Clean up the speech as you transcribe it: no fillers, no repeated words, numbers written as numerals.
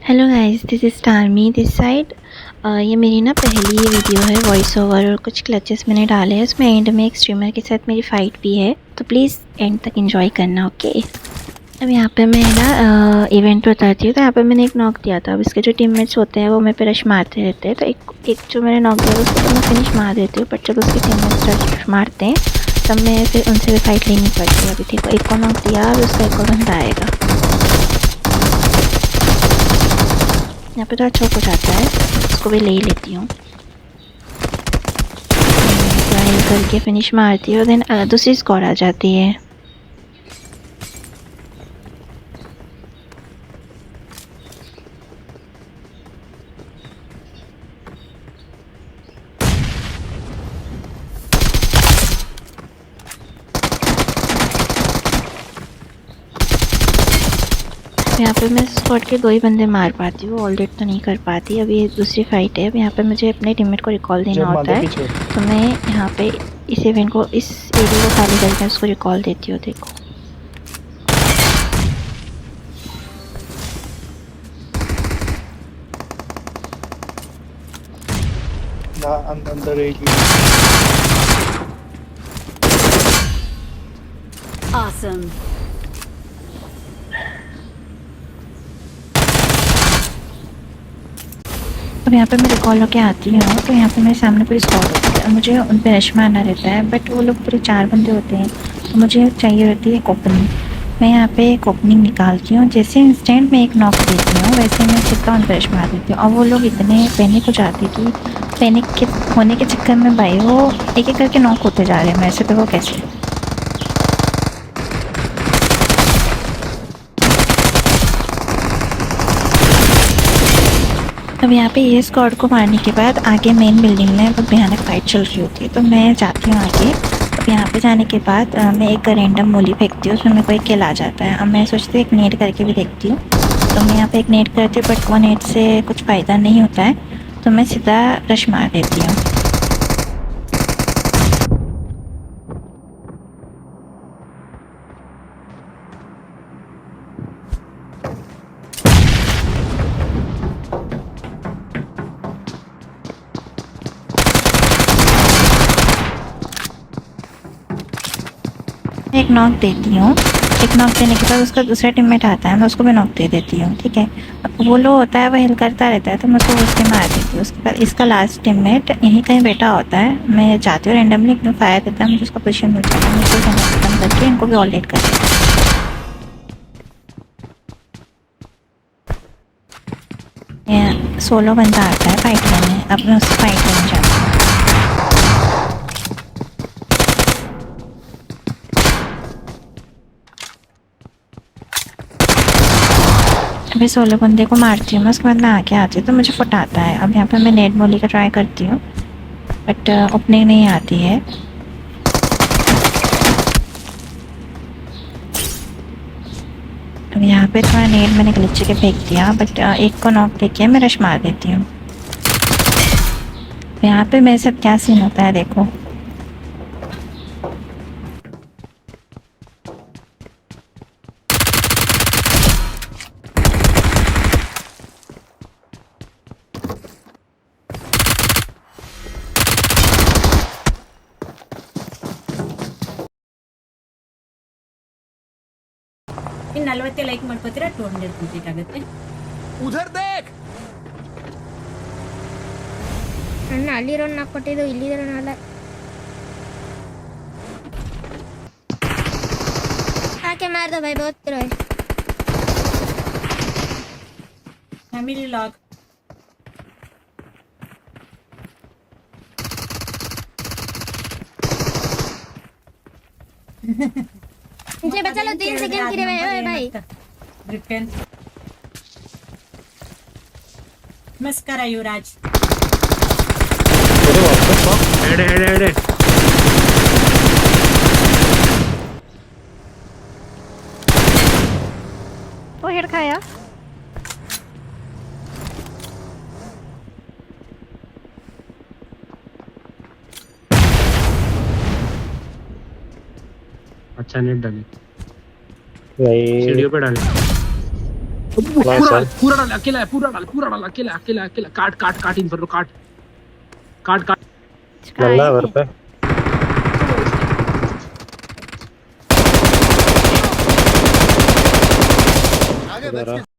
Hello guys, this is टारमी this side. ये मेरी ना पहली वीडियो है वॉइस ओवर और कुछ क्लचेस मैंने डाले हैं उसमें। एंड में एक स्ट्रीमर के साथ मेरी फ़ाइट भी है, तो प्लीज़ एंड तक एंजॉय करना, ओके। अब यहाँ पे मैं ना इवेंट बताती हूँ। तो यहाँ पे मैंने एक नॉक दिया था। अब इसके जो टीममेट्स होते हैं वो मेरे पे रश मारते रहते हैं। तो एक जो मैंने नॉक दिया था उसको तो मैं फिनिश मार देती हूँ, बट जब उसके टीममेट्स रश मारते हैं तब मैं फिर उनसे भी फ़ाइट लेनी पड़ती है। अभी देखो, एक को नॉक दिया, अब उसका एक और बंदा आएगा। यहाँ पे तो चौक हो जाता है, उसको भी ले ही लेती हूँ। ट्राई करके फिनिश मारती हूँ, देन दूसरी स्क्वाड आ जाती है। यहाँ पे मैं स्क्वाड के 2 ही बंदे मार पाती हूँ, ऑल डेट तो नहीं कर पाती। अभी ये दूसरी फाइट है। अब यहाँ पे मुझे अपने टीममेट को रिकॉल देना होता है, तो मैं यहाँ पे इस इवेंट को, इस एरिया को खाली करके उसको रिकॉल देती हूँ। देखो, अंदर एक Awesome. अब यहाँ पे मैं रिकॉल होके आती हूँ, तो यहाँ पे मेरे सामने पूरी स्क्वाड होती है। मुझे उन पर रश मारना रहता है, बट वो लोग पूरे 4 बंदे होते हैं, तो मुझे चाहिए होती है एक ओपनिंग। मैं यहाँ पे एक ओपनिंग निकालती हूँ। जैसे इंस्टेंट में एक नॉक देती हूँ, वैसे मैं सीधा उन पर रश मार देती हूँ। और वो लोग इतने पैनिक हो जाते कि पैनिक के होने के चक्कर में भाई वो एक एक करके नॉक होते जा रहे हैं मेरे से, तो वो कैसे। अब यहाँ पे ये स्क्वाड को मारने के बाद आगे मेन बिल्डिंग में बहुत भयानक फाइट चल रही होती है, तो मैं जाती हूँ आगे। अब यहाँ पे जाने के बाद मैं एक रैंडम मोली फेंकती हूँ, उसमें मेरे को एक किल आ जाता है। अब मैं सोचती हूँ एक नेट करके भी देखती हूँ, तो मैं यहाँ पे एक नेट करती हूँ, बट वो नेट से कुछ फ़ायदा नहीं होता है, तो मैं सीधा रश मार देती हूँ। एक नॉक देती हूँ। एक नॉक देने के बाद उसका दूसरा टीममेट आता है, मैं उसको भी नॉक दे देती हूँ, ठीक है। अब वो लो होता है, वो हिल करता रहता है, तो मैं उसको उसके मार देती हूँ। उसके बाद इसका लास्ट टीममेट यहीं कहीं बैठा होता है। मैं जाती हूँ रैंडमली, एकदम फायर देता है, मुझे उसका पोजीशन मिल जाता है। मैं उसको खत्म करके इनको भी ऑल डेट कर देती हूँ। सोलो बंदा आता है फाइट लेने, अब मैं उससे फाइट लेने जाती हूँ। अभी सोलो बंदे को मारती हूँ मैं, उसके बाद मैं आके आती हूँ तो मुझे फुट आता है। अब यहाँ पे मैं नेट मोली का ट्राई करती हूँ, बट ओपनिंग नहीं आती है। अब यहाँ पे थोड़ा नेट मैंने ग्लिच के फेंक दिया, बट एक को नॉक देके मैं रश मार देती हूँ। यहाँ पे मेरे साथ क्या सीन होता है देखो। ಇನ್ನು 40 ಲೈಕ್ ಮಾಡ್ಕೋತೀರಾ 200 ಕಂಪ್ಲೀಟ್ ಆಗುತ್ತೆ. उधर देख ಅಣ್ಣ ಅಲ್ಲಿರೋನ್ ನಾ ಕೊಟ್ಟಿದ್ದು ಇಲ್ಲಿರೋನಲ್ಲ. ಆಕೆ ಮಾರ್ದ ಭಾई बहुत तेरा है. ಫ್ಯಾಮಿಲಿ ಲಾಗ್ मुझे बचा लो 3 सेकंड के लिए ओए भाई. ರಿಟರ್ನ್ ನಮಸ್ಕಾರ ಯುವರಾಜ್. हेड हेड हेड वो हेड खाया। अच्छा नेट डाली भाई सीढ़ियों पे डाली। पूरा डाल अकेला है, पूरा डाल अकेला काट इन्फर्नो काट Sky है। घर पे आगे बच के